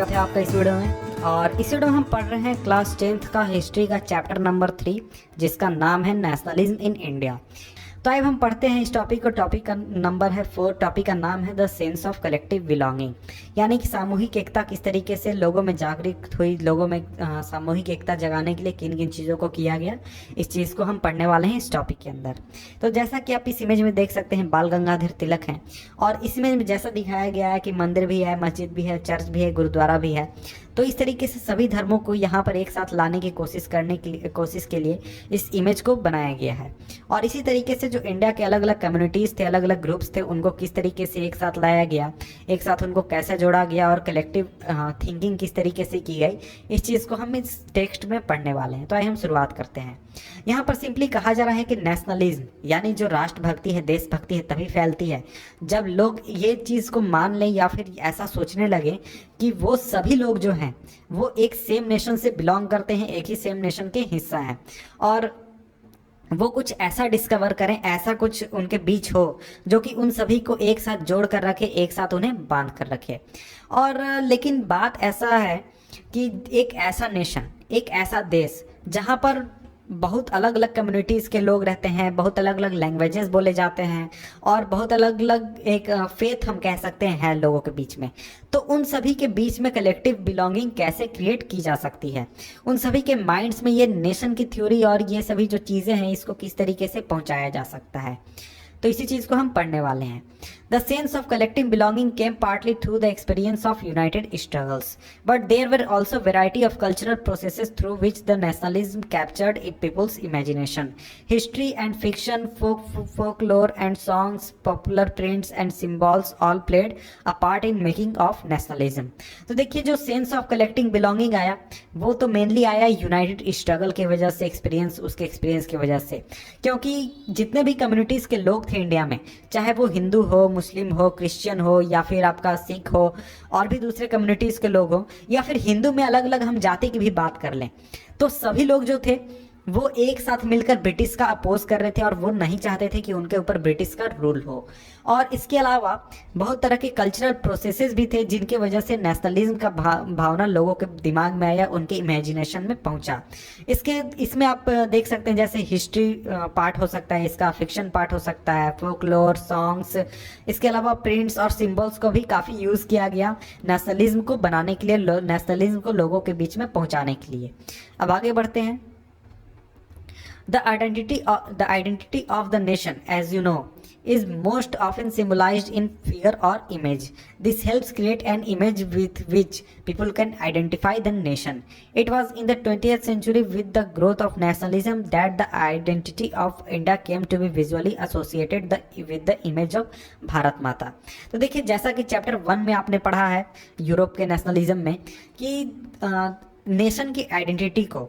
स्वागत है आपका इस वीडियो में। और इस वीडियो में हम पढ़ रहे हैं क्लास 10th का हिस्ट्री का चैप्टर नंबर 3, जिसका नाम है नेशनलिज्म इन इंडिया। तो अब हम पढ़ते हैं इस टॉपिक को। टॉपिक का नंबर है 4। टॉपिक का नाम है the sense of collective belonging, यानी कि सामूहिक एकता किस तरीके से लोगों में जागृत हुई, लोगों में सामूहिक एकता जगाने के लिए किन किन चीज़ों को किया गया, इस चीज़ को हम पढ़ने वाले हैं इस टॉपिक के अंदर। तो जैसा कि आप इस इमेज में देख सकते हैं, बाल गंगाधर तिलक हैं, और इस इमेज में जैसा दिखाया गया है कि मंदिर भी है, मस्जिद भी है, चर्च भी है, गुरुद्वारा भी है। तो इस तरीके से सभी धर्मों को यहाँ पर एक साथ लाने की कोशिश के लिए इस इमेज को बनाया गया है। और इसी तरीके से जो इंडिया के अलग अलग कम्युनिटीज़ थे, अलग अलग ग्रुप्स थे, उनको किस तरीके से एक साथ लाया गया, एक साथ उनको कैसे जोड़ा गया और कलेक्टिव थिंकिंग किस तरीके से की गई, इस चीज़ को हम इस टेक्स्ट में पढ़ने वाले हैं। तो आइए हम शुरुआत करते हैं। यहाँ पर सिंपली कहा जा रहा है कि नेशनलिज्म यानी जो राष्ट्रभक्ति है, देशभक्ति है, तभी फैलती है जब लोग ये चीज़ को मान लें या फिर ऐसा सोचने लगे कि वो सभी लोग जो हैं वो एक सेम नेशन से बिलोंग करते हैं, एक ही सेम नेशन के हिस्सा हैं, और वो कुछ ऐसा डिस्कवर करें, ऐसा कुछ उनके बीच हो जो कि उन सभी को एक साथ जोड़ कर रखे, एक साथ उन्हें बांध कर रखे। और लेकिन बात ऐसा है कि एक ऐसा नेशन, एक ऐसा देश जहाँ पर बहुत अलग अलग कम्युनिटीज़ के लोग रहते हैं, बहुत अलग अलग लैंग्वेजेस बोले जाते हैं, और बहुत अलग अलग एक फेथ हम कह सकते हैं लोगों के बीच में। तो उन सभी के बीच में कलेक्टिव बिलोंगिंग कैसे क्रिएट की जा सकती है, उन सभी के माइंड्स में ये नेशन की थ्योरी और ये सभी जो चीज़ें हैं इसको किस तरीके से पहुंचाया जा सकता है, तो इसी चीज़ को हम पढ़ने वाले हैं। The sense of collective belonging came partly through the experience of united struggles, but there were also variety of cultural processes through which the nationalism captured people's imagination. History and fiction, folklore and songs, popular prints and symbols all played a part in making of nationalism. तो देखिए, जो sense of collective belonging आया वो तो mainly आया United struggle की वजह से, उसके एक्सपीरियंस की वजह से। क्योंकि जितने भी कम्युनिटीज़ के लोग थे इंडिया में, चाहे वो हिंदू हो, मुस्लिम हो, क्रिश्चियन हो, या फिर आपका सिख हो, और भी दूसरे कम्युनिटीज़ के लोग हो, या फिर हिंदू में अलग अलग हम जाति की भी बात कर लें, तो सभी लोग जो थे वो एक साथ मिलकर ब्रिटिश का अपोज कर रहे थे, और वो नहीं चाहते थे कि उनके ऊपर ब्रिटिश का रूल हो। और इसके अलावा बहुत तरह के कल्चरल प्रोसेसेस भी थे जिनके वजह से नेशनलिज्म का भावना लोगों के दिमाग में आया, उनके इमेजिनेशन में पहुंचा। इसमें आप देख सकते हैं, जैसे हिस्ट्री पार्ट हो सकता है इसका, फिक्शन पार्ट हो सकता है, फोकलोर, सॉन्ग्स, इसके अलावा प्रिंट्स और सिम्बल्स को भी काफ़ी यूज़ किया गया नेशनलिज्म को बनाने के लिए, नेशनलिज्म को लोगों के बीच में पहुँचाने के लिए। अब आगे बढ़ते हैं। The identity of the nation, as you know, is most often symbolized in figure or image. This helps create an image with which people can identify the nation. It was in the 20th century with the growth of nationalism that the identity of India came to be visually associated with the image of Bharat माता। तो देखिए, जैसा कि chapter 1 में आपने पढ़ा है Europe के नेशनलिज्म में कि नेशन की आइडेंटिटी को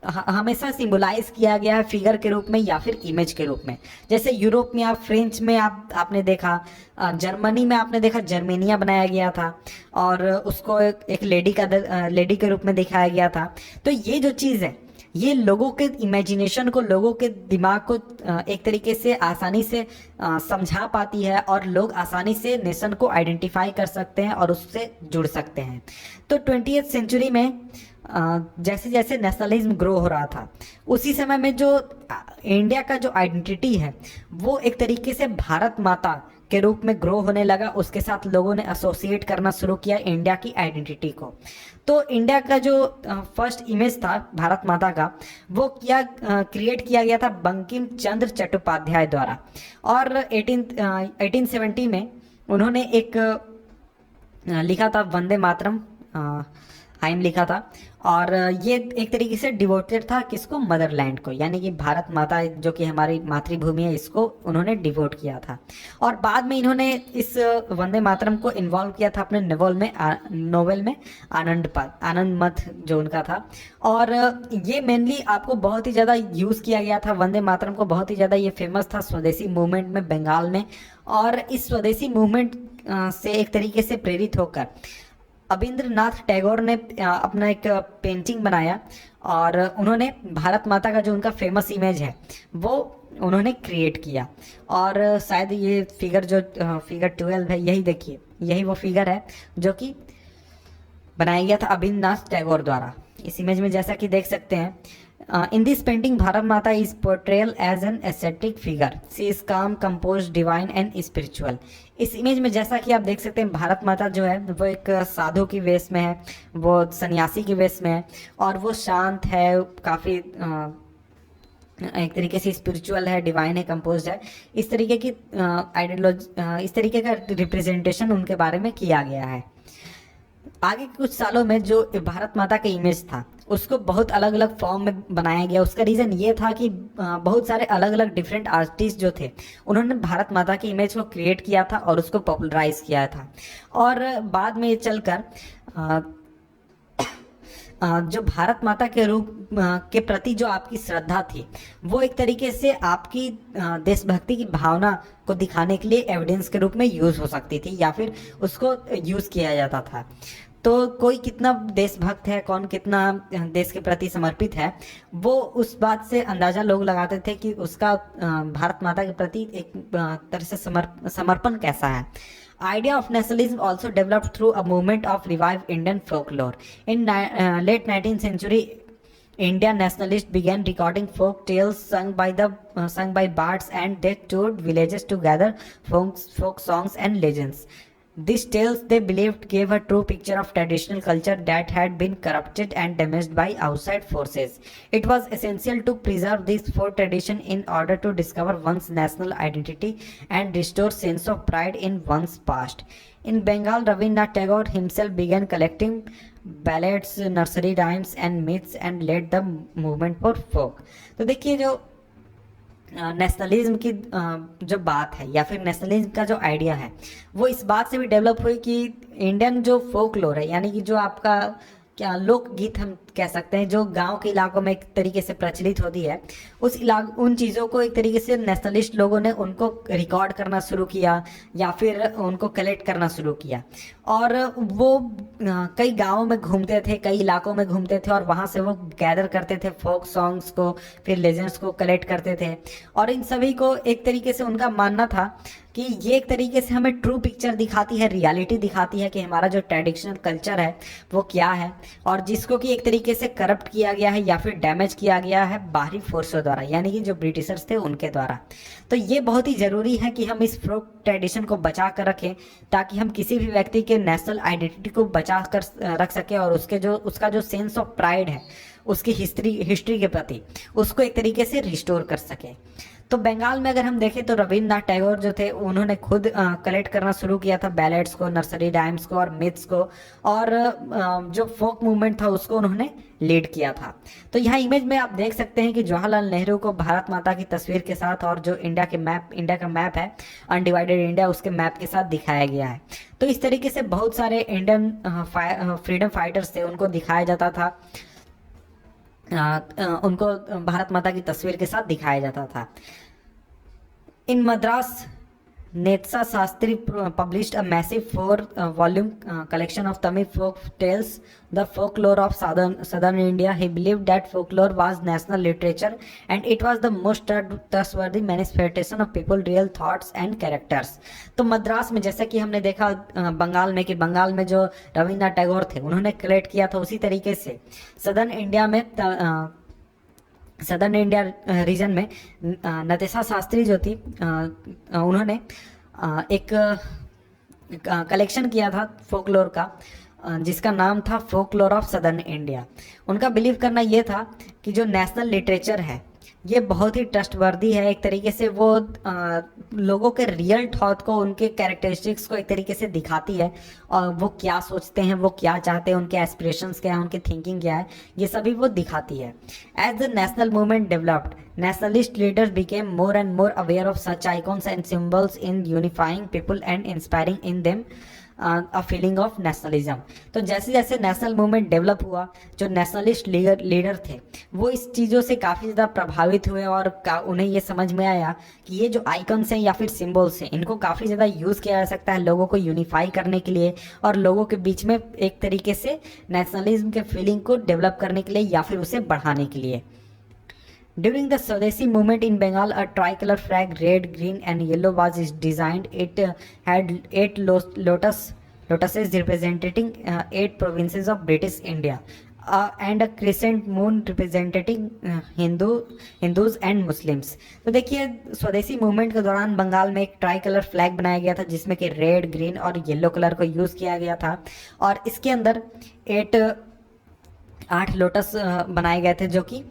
हमेशा सिंबलाइज किया गया है फिगर के रूप में या फिर इमेज के रूप में। जैसे यूरोप में आप फ्रेंच में आपने देखा, जर्मनी में आपने देखा जर्मेनिया बनाया गया था, और उसको एक लेडी के रूप में दिखाया गया था। तो ये जो चीज़ है ये लोगों के इमेजिनेशन को, लोगों के दिमाग को एक तरीके से आसानी से समझा पाती है, और लोग आसानी से नेशन को आइडेंटिफाई कर सकते हैं और उससे जुड़ सकते हैं। तो 20th सेंचुरी में जैसे जैसे नेशनलिज्म ग्रो हो रहा था, उसी समय में जो इंडिया का जो आइडेंटिटी है वो एक तरीके से भारत माता के रूप में ग्रो होने लगा। उसके साथ लोगों ने एसोसिएट करना शुरू किया इंडिया की आइडेंटिटी को। तो इंडिया का जो फर्स्ट इमेज था भारत माता का, वो क्रिएट किया गया था बंकिम चंद्र चट्टोपाध्याय द्वारा, और 1870 में उन्होंने एक लिखा था वंदे मातरम हाइम लिखा था, और ये एक तरीके से डिवोटेड था किसको, मदरलैंड को, यानी कि भारत माता जो कि हमारी मातृभूमि है, इसको उन्होंने डिवोट किया था। और बाद में इन्होंने इस वंदे मातरम को इन्वॉल्व किया था अपने नोवेल में आनंद मठ जो उनका था। और ये मेनली आपको बहुत ही ज़्यादा यूज़ किया गया था वंदे मातरम को, बहुत ही ज़्यादा ये फेमस था स्वदेशी मूवमेंट में बंगाल में। और इस स्वदेशी मूवमेंट से एक तरीके से प्रेरित होकर अबिंद्रनाथ टैगोर ने अपना एक पेंटिंग बनाया, और उन्होंने भारत माता का जो उनका फेमस इमेज है वो उन्होंने क्रिएट किया। और शायद ये फिगर जो फिगर 12 है, यही देखिए, यही वो फिगर है जो कि बनाया गया था अभिनवनाथ टैगोर द्वारा। इस इमेज में जैसा कि देख सकते हैं, in this painting Bharat Mata is portrayal as an aesthetic figure, she is calm, composed, divine and spiritual. इस इमेज में जैसा कि आप देख सकते हैं, भारत माता जो है वो एक साधु की वेश में है, वो सन्यासी की वेश में है, और वो शांत है, काफ़ी एक तरीके से स्पिरिचुअल है, डिवाइन है, कंपोज है। इस तरीके की आइडियोलॉजी, इस तरीके का रिप्रेजेंटेशन उनके बारे में किया गया है। आगे के कुछ सालों में जो भारत माता का इमेज था उसको बहुत अलग अलग फॉर्म में बनाया गया। उसका रीज़न ये था कि बहुत सारे अलग अलग डिफरेंट आर्टिस्ट जो थे उन्होंने भारत माता की इमेज को क्रिएट किया था और उसको पॉपुलराइज किया था। और बाद में ये चलकर जो भारत माता के रूप के प्रति जो आपकी श्रद्धा थी वो एक तरीके से आपकी देशभक्ति की भावना को दिखाने के लिए एविडेंस के रूप में यूज़ हो सकती थी, या फिर उसको यूज़ किया जाता था। तो कोई कितना देशभक्त है, कौन कितना देश के प्रति समर्पित है, वो उस बात से अंदाज़ा लोग लगाते थे कि उसका भारत माता के प्रति एक तरह से समर्पण कैसा है। Idea of nationalism also developed through a movement of revived Indian folklore. In late 19th century, Indian nationalists began recording folk tales sung by bards, and they toured villages to gather folk songs and legends. These tales, they believed, gave a true picture of traditional culture that had been corrupted and damaged by outside forces. It was essential to preserve this folk tradition in order to discover one's national identity and restore sense of pride in one's past. In Bengal, Rabindranath Tagore himself began collecting ballads, nursery rhymes and myths and led the movement for folk. तो देखिए, जो nationalism की जो बात है या फिर nationalism का जो आइडिया है वो इस बात से भी डेवलप हुई कि इंडियन जो फोकलोर है, यानी कि जो आपका क्या लोकगीत हम कह सकते हैं, जो गांव के इलाकों में एक तरीके से प्रचलित होती है, उन चीज़ों को एक तरीके से नेशनलिस्ट लोगों ने उनको रिकॉर्ड करना शुरू किया या फिर उनको कलेक्ट करना शुरू किया। और वो कई गांवों में घूमते थे, कई इलाकों में घूमते थे और वहाँ से वो गैदर करते थे फोक सॉन्ग्स को, फिर लेजेंड्स को कलेक्ट करते थे। और इन सभी को एक तरीके से उनका मानना था कि ये एक तरीके से हमें ट्रू पिक्चर दिखाती है, रियलिटी दिखाती है कि हमारा जो ट्रेडिशनल कल्चर है वो क्या है, और जिसको कि एक तरीके से करप्ट किया गया है या फिर डैमेज किया गया है बाहरी फोर्सों द्वारा, यानी कि जो ब्रिटिशर्स थे उनके द्वारा। तो ये बहुत ही ज़रूरी है कि हम इस फोक ट्रेडिशन को बचा कर रखें ताकि हम किसी भी व्यक्ति के नेशनल आइडेंटिटी को बचा कर रख सकें और उसका जो सेंस ऑफ प्राइड है उसकी हिस्ट्री के प्रति उसको एक तरीके से रिस्टोर कर सके। तो बंगाल में अगर हम देखें तो रविन्द्रनाथ टैगोर जो थे उन्होंने खुद कलेक्ट करना शुरू किया था बैलेड्स को, नर्सरी राइम्स को और मिथ्स को, और जो फोक मूवमेंट था उसको उन्होंने लीड किया था। तो यहाँ इमेज में आप देख सकते हैं कि जवाहरलाल नेहरू को भारत माता की तस्वीर के साथ और जो इंडिया का मैप है अनडिवाइडेड इंडिया, उसके मैप के साथ दिखाया गया है। तो इस तरीके से बहुत सारे इंडियन फ्रीडम फाइटर्स थे उनको दिखाया जाता था, उनको भारत माता की तस्वीर के साथ दिखाया जाता था। इन Madras नेत्सा Shastri published a massive 4-volume collection of Tamil folk tales, the folklore of southern India. He believed that folklore was national literature and it was the most trustworthy manifestation of people's real thoughts and characters. तो मद्रास में जैसा कि हमने देखा बंगाल में कि बंगाल में जो रविन्द्रनाथ टैगोर थे उन्होंने कलेक्ट किया था, उसी तरीके से सदर्न इंडिया रीजन में नतेशा शास्त्री जो थी उन्होंने एक कलेक्शन किया था फोकलोर का जिसका नाम था फोकलोर ऑफ सदर्न इंडिया। उनका बिलीव करना ये था कि जो नेशनल लिटरेचर है ये बहुत ही ट्रस्टवर्दी है, एक तरीके से वो लोगों के रियल थॉट को, उनके कैरेक्टरिस्टिक्स को एक तरीके से दिखाती है और वो क्या सोचते हैं, वो क्या चाहते हैं, उनके एस्पिरेशंस क्या है, उनकी थिंकिंग क्या है, ये सभी वो दिखाती है। As the national movement developed, nationalist leaders became more and more aware of such icons and symbols in unifying people and inspiring in them a feeling of nationalism। तो जैसे जैसे नेशनल मूवमेंट डेवलप हुआ, जो nationalist leader थे वो इस चीज़ों से काफ़ी ज़्यादा प्रभावित हुए और उन्हें ये समझ में आया कि ये जो आइकन्स हैं या फिर सिम्बल्स हैं इनको काफ़ी ज़्यादा यूज़ किया जा सकता है लोगों को यूनिफाई करने के लिए और लोगों के बीच में एक तरीके से नेशनलिज्म के फीलिंग को डेवलप करने के लिए या फिर उसे बढ़ाने के लिए। During the Swadeshi movement in Bengal, a tricolor flag, red, green, and yellow, was designed. It had 8 lotus lotuses representing 8 provinces of British India, and a crescent moon representing Hindus and Muslims। तो देखिए स्वदेशी movement के दौरान बंगाल में एक try colour flag बनाया गया था जिसमें कि रेड, ग्रीन और येलो कलर को यूज़ किया गया था, और इसके अंदर 8 लोटस बनाए गए थे जो कि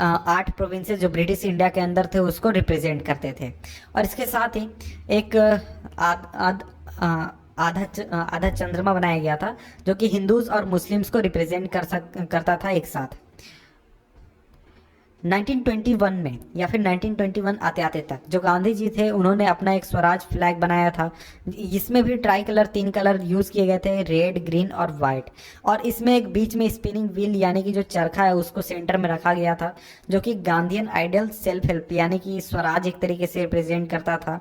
8 प्रोविंसेस जो ब्रिटिश इंडिया के अंदर थे उसको रिप्रेजेंट करते थे। और इसके साथ ही एक आधा चंद्रमा बनाया गया था जो कि हिंदूज और मुस्लिम्स को रिप्रेजेंट करता था एक साथ। 1921 में या फिर 1921 आते आते तक जो गांधी जी थे उन्होंने अपना एक स्वराज फ्लैग बनाया था, इसमें भी ट्राई कलर 3 कलर यूज़ किए गए थे, रेड, ग्रीन और वाइट, और इसमें एक बीच में स्पिनिंग व्हील यानी कि जो चरखा है उसको सेंटर में रखा गया था जो कि गांधीयन आइडियल सेल्फ हेल्प यानी कि स्वराज एक तरीके से रिप्रेजेंट करता था,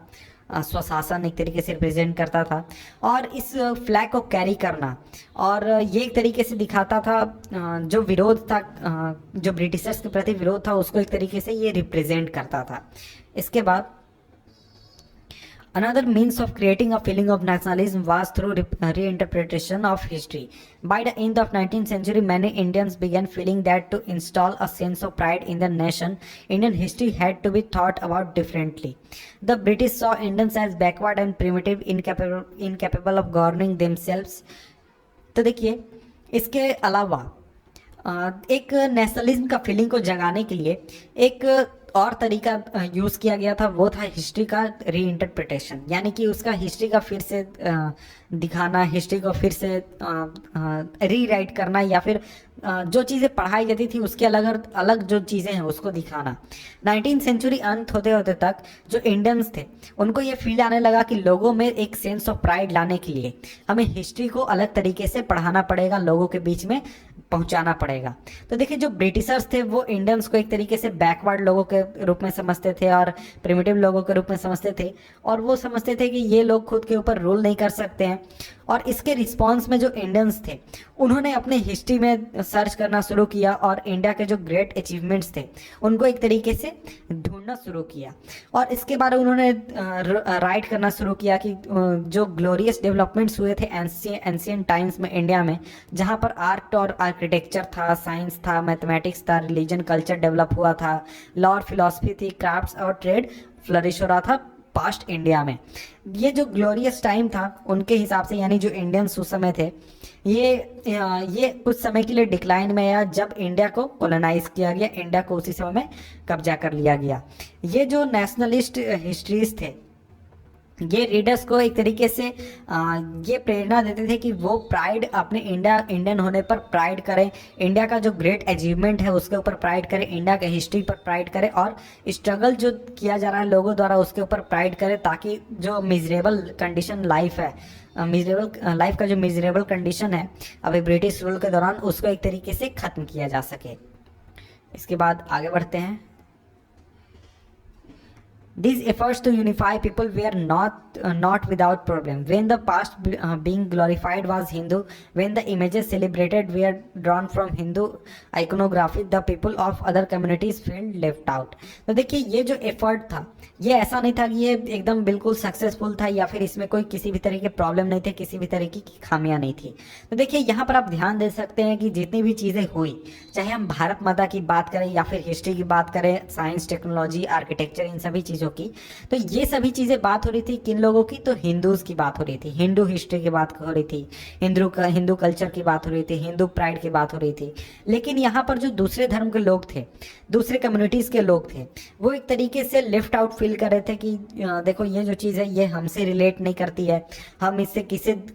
स्वशासन एक तरीके से रिप्रेजेंट करता था। और इस फ्लैग को कैरी करना और ये एक तरीके से दिखाता था जो विरोध था, जो ब्रिटिशर्स के प्रति विरोध था उसको एक तरीके से ये रिप्रेजेंट करता था। इसके बाद another means of creating a feeling of nationalism was through reinterpretation of history. By the end of 19th century, many Indians began feeling that to install a sense of pride in the nation, Indian history had to be thought about differently. The British saw Indians as backward and primitive, incapable of governing themselves. तो देखिए इसके अलावा एक nationalism का feeling को जगाने के लिए एक और तरीका यूज़ किया गया था, वो था हिस्ट्री का रीइंटरप्रिटेशन, यानी कि उसका हिस्ट्री का फिर से दिखाना, हिस्ट्री को फिर से रीराइट करना, या फिर जो चीज़ें पढ़ाई जाती थी उसके अलग अलग जो चीज़ें हैं उसको दिखाना। 19th सेंचुरी अंत होते होते तक जो इंडियंस थे उनको ये फील आने लगा कि लोगों में एक सेंस ऑफ प्राइड लाने के लिए हमें हिस्ट्री को अलग तरीके से पढ़ाना पड़ेगा, लोगों के बीच में पहुंचाना पड़ेगा। तो देखिए जो ब्रिटिशर्स थे वो इंडियंस को एक तरीके से बैकवर्ड लोगों के रूप में समझते थे और प्रिमिटिव लोगों के रूप में समझते थे, और वो समझते थे कि ये लोग खुद के ऊपर रूल नहीं कर सकते हैं। और इसके रिस्पॉन्स में जो इंडियंस थे उन्होंने अपने हिस्ट्री में सर्च करना शुरू किया और इंडिया के जो ग्रेट अचीवमेंट्स थे उनको एक तरीके से ढूंढना शुरू किया, और इसके बारे में उन्होंने राइट करना शुरू किया कि जो ग्लोरियस डेवलपमेंट्स हुए थे एंशिएंट टाइम्स में इंडिया में, जहाँ पर आर्ट और आर्किटेक्चर था, साइंस था, मैथमेटिक्स था, रिलीजन कल्चर डेवलप हुआ था, लॉ और फिलॉसफी थी, क्राफ्ट्स और ट्रेड फ्लरिश हो रहा था पास्ट इंडिया में। ये जो ग्लोरियस टाइम था उनके हिसाब से, यानी जो इंडियंस उस समय थे, ये कुछ समय के लिए डिक्लाइन में आया जब इंडिया को कॉलोनाइज किया गया, इंडिया को उसी समय में कब्जा कर लिया गया। ये जो नेशनलिस्ट हिस्ट्रीज थे ये रीडर्स को एक तरीके से ये प्रेरणा देते थे कि वो प्राइड अपने इंडियन होने पर प्राइड करें, इंडिया का जो ग्रेट अचीवमेंट है उसके ऊपर प्राइड करें, इंडिया के हिस्ट्री पर प्राइड करें, और स्ट्रगल जो किया जा रहा है लोगों द्वारा उसके ऊपर प्राइड करें, ताकि जो मिजरेबल कंडीशन लाइफ है, मिजरेबल लाइफ का जो मिजरेबल कंडीशन है अभी ब्रिटिश रूल के दौरान, उसको एक तरीके से ख़त्म किया जा सके। इसके बाद आगे बढ़ते हैं। These efforts to unify people were not without problem. When the past being glorified was Hindu, when the images celebrated were drawn from Hindu iconography, the people of other communities felt left out. तो देखिए ये जो effort था ये ऐसा नहीं था कि ये एकदम बिल्कुल सक्सेसफुल था या फिर इसमें कोई किसी भी तरह के प्रॉब्लम नहीं थे, किसी भी तरह की खामियां नहीं थी। तो देखिए यहाँ पर आप ध्यान दे सकते हैं कि जितनी भी चीज़ें हुई, चाहे हम भारत माता की बात करें या फिर हिस्ट्री की बात करें, साइंस, टेक्नोलॉजी, आर्किटेक्चर, इन सभी चीज़ों की, तो ये सभी चीज़ें बात हो रही थी किन लोगों की, तो हिंदूज की बात हो रही थी, हिंदू हिस्ट्री की बात हो रही थी, हिंदू कल्चर की बात हो रही थी, हिंदू प्राइड की बात हो रही थी। लेकिन यहाँ पर जो दूसरे धर्म के लोग थे, दूसरे कम्युनिटीज़ के लोग थे, वो एक तरीके से लेफ्ट आउट फील कर रहे थे कि देखो ये जो चीज़ है ये हमसे रिलेट नहीं करती है, हम इससे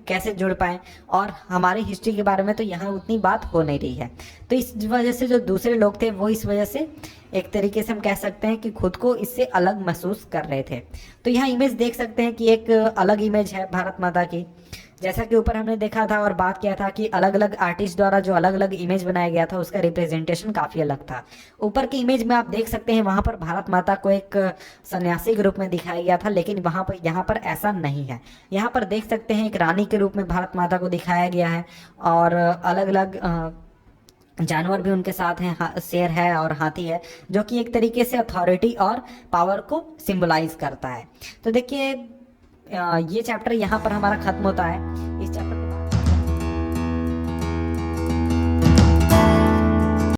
कैसे जुड़ पाएँ, और हमारी हिस्ट्री के बारे में तो यहाँ उतनी बात हो नहीं रही है। तो इस वजह से जो दूसरे लोग थे वो इस वजह से एक तरीके से हम कह सकते हैं कि खुद को इससे अलग महसूस कर रहे थे। तो यहाँ इमेज देख सकते हैं कि एक अलग इमेज है भारत माता की, जैसा कि ऊपर हमने देखा था और बात किया था कि अलग अलग आर्टिस्ट द्वारा जो अलग अलग इमेज बनाया गया था उसका रिप्रेजेंटेशन काफ़ी अलग था। ऊपर की इमेज में आप देख सकते हैं वहाँ पर भारत माता को एक सन्यासी के रूप में दिखाया गया था, लेकिन यहाँ पर ऐसा नहीं है। यहाँ पर देख सकते हैं एक रानी के रूप में भारत माता को दिखाया गया है, और अलग अलग जानवर भी उनके साथ हैं, शेर है और हाथी है, जो कि एक तरीके से अथॉरिटी और पावर को सिंबलाइज करता है। तो देखिए ये चैप्टर यहाँ पर हमारा खत्म होता है। इस चैप्टर